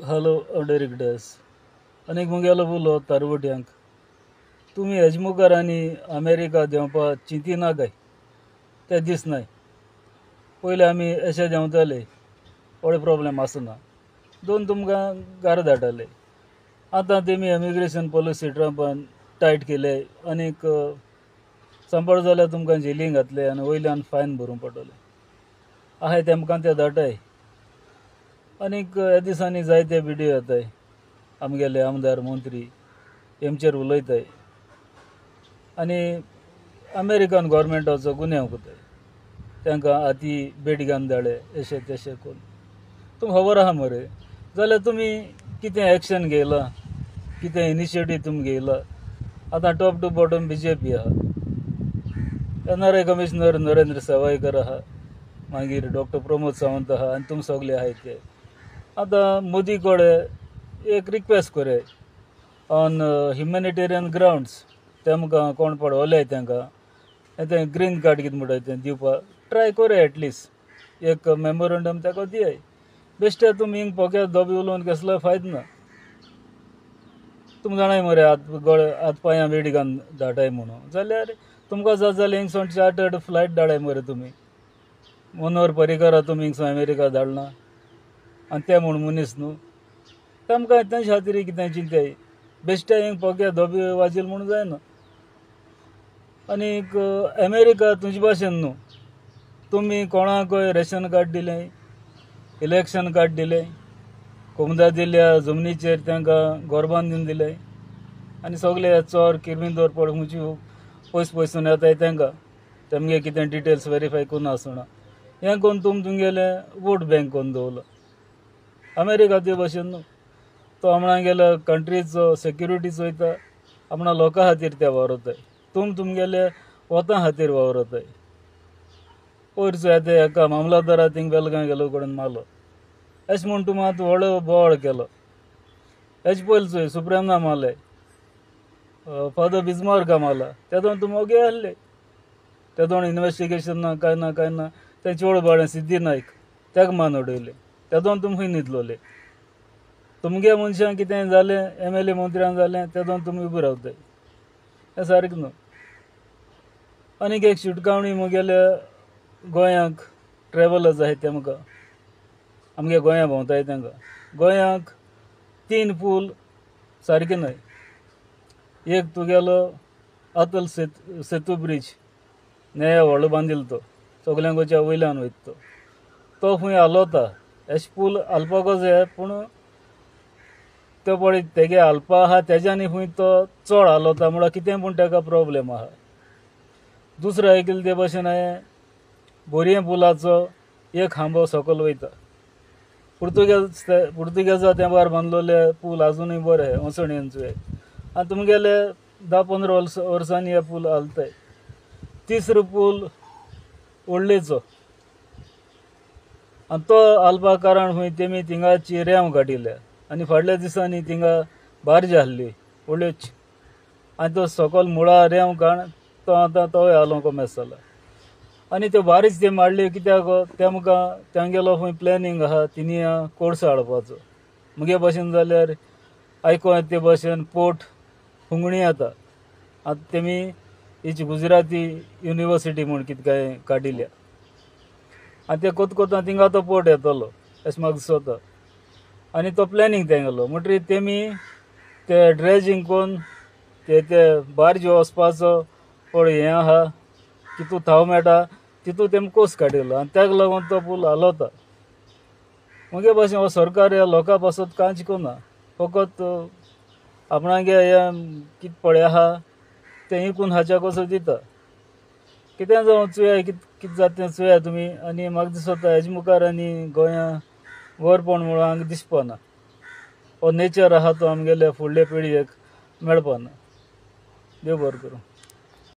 hello directors अनेक मुगेलो बोलो तारवट्यांक तुम्ही हेजमुकार आनी अमेरिका देंवपा चिंती ना काय ते दिसनाय पयलीं आमी अशें देंवताले व्हड प्रॉब्लेम आसना दोन तुमकां घरा धाडटाले आतां तेमी इमिग्रेशन पॉलिसी ट्रंपान टायट केले आनीक सांबाळ जाल्यार तुमकां जेलीन घातले आनी वयल्यान फायन भरूंक पडटले आहाय तेमकां ते धाडटाय आनीक ह्या दिसांनी जायते व्हिडिओ येताय आमगेले आमदार मंत्री हेंचेर उलयताय आनी अमेरिकन गव्हर्मेंटाचो गुन्यांव कोताय तांकां हाती बेट घालून धाडले अशें तशें करून तुमकां खबर आहा मरे जाल्यार तुमी कितें एक्शन घेयलां कितें इनिशिएटीव तुमी घेयला आतां टॉप टू बॉटम BJP आहा NRI कमिशनर नरेंद्र सावयकर आहा मागीर डॉक्टर प्रमोद सावंत आहा आनी तुमी सगळे आहाय ते आतां मोदी कडेन एक रिक्वेस्ट करे ऑन ह्युमॅनिटेरियन ग्रावंड्स तेमकां कोण पडवले तांकां तें ग्रीन कार्ड कितें म्हणटाय तें दिवपाक ट्राय करे एटलिस्ट एक मेमोरंडम ताका दियाय बेश्टे तुमी हिंग पोक्यात दोबी उलोवन कसलो फायदो ना तुमी जाणाय मरे हात पांयां वेडी घालून धाडटाय म्हणून जाल्यार तुमकां जाता जाल्यार हिंगसोन चार्टर्ड फ्लायट धाडाय मरे तुमी मनोहर पर्रीकारा तुमी हिंगसोन अमेरिका धाडना आनी ते म्हूण मनीस न्हू तांकां तेंचे खातीर कितें चिंताय बेश्टे हिंग पोक्यात दोबी वाजील म्हणून जायना आनीक अमेरिका तुजे भाशेन न्हू तुमी कोणाकय रेशन कार्ड दिलें इलेक्शन कार्ड दिलें कोमदा दिल्ल्या जमनीचेर तांकां घर बांदून दिलें आनी सगळे चोर किरमिंदोर पड खुंयची पयसून येताय तांकां तेमगे कितें डिटेल्स वेरीफाय करून आसना हें करून तुमगेले वोट बँक करून दवरलो अमेरिका ते भाशेन न्हू तो आपणागेल्या कंट्रीचो सेक्युरिटी चोयता आपणा लोकां खातीर ते वावरताय तुमगेले वतां खातीर वावरताय पयरचो येता एका मामलादारा थिंग बेलगां गेलो कडेन मारलो अशें म्हूण तुमी आतां व्हडलो बोवाळ केलो हेजे पयलीं चोय सुप्रेमना मारले फादर बिस्मार्का मारला तेदोन तुमी ओगे आहले तेदोन इन्वेस्टिगेशन ना काय ना तें चोड बाळें सिद्धी नायक तेका मान उडयले तेदोन तुमी खंय न्हिदलोले तुमगे मनशांक कितें जालें MLA मंत्र्यांक जालें तेदोन तुमी उबी रावताय हें सारकें न्हू आनीक एक शिटकावणी मुगेल्या गोंयांक ट्रॅवलर्स आहाय तेमकां आमगे गोंया भोंवताय तांकां गोंयांक 3 पूल सारके न्हय एक तुगेलो अटल सेतू ब्रिज नया व्हडलो बांदिल्लो तो सगल्यांक वयच्या वयल्यान वयता तो खंय हालवता अशें पूल हालपाको जाय पूण तो पळय तेगे हालपा आहा तेज्यानी खंय तो चड हालवता म्हळ्यार कितें पूण ताका प्रॉब्लेम आहा दुसरें आयकलां ते भाशेन हांवें बोरये पुलाचो एक खांबो सकयल वयता पुर्तुगेजा तेंपार बांदलोले पूल आजुनूय बरे वचणेंचो आनी तुमगेले 10-15 वर्सांनी हे पूल हालताय तिसरो पूल व्हडलेचो आनी तो हालपा कारण खंय तेमी थिंगाची रेंव काडिल्ल्या आनी फाटल्या दिसांनी थिंगा बार्ज आहली व्हडल्योच आनी तो सकयल मुळा रेंव काण तो आतां तोय हालोवंक मेस जाला आनी त्यो बारीच ते मारल्यो कित्याक तेमकां तेंगेलो खंय प्लॅनिंग आहा तिनिया कोळसो हाडपाचो मुगे भाशेन जाल्यार आयको येता ते भाशेन पोर्ट हुंगणी येता आतां तेमी हेची गुजराती युनिवर्सिटी म्हूण कितें काय काडिल्ल्या आनी ते कोत्ता थिंगा तो पोर्ट येतलो अशें म्हाका दिसता आनी तो प्लॅनिंग तेंगेलो म्हणटरी तेमी ते ड्रेजींग कोन्न ते बार्ज वचपाचो पळय हें आहा तितू थाव मेळटा तितू तेमी कोस काडिल्लो आनी ताका लागून तो पूल हालवता मुगे भाशेन हो सरकार ह्या लोकां पासत कांयच करना फकत आपणागे हें कितें पळय आहा तें इकून हाच्या कसो दिता कितें जावं चुया कितें जाता तें चुया तुमी आनी म्हाका दिसता हेजे मुखार आनी गोंयां वरपण म्हणून हांगा दिसपाना हो नेचर आहा तो आमगेल्या फुडले पिळगेक मेळपाना देव बरें करूं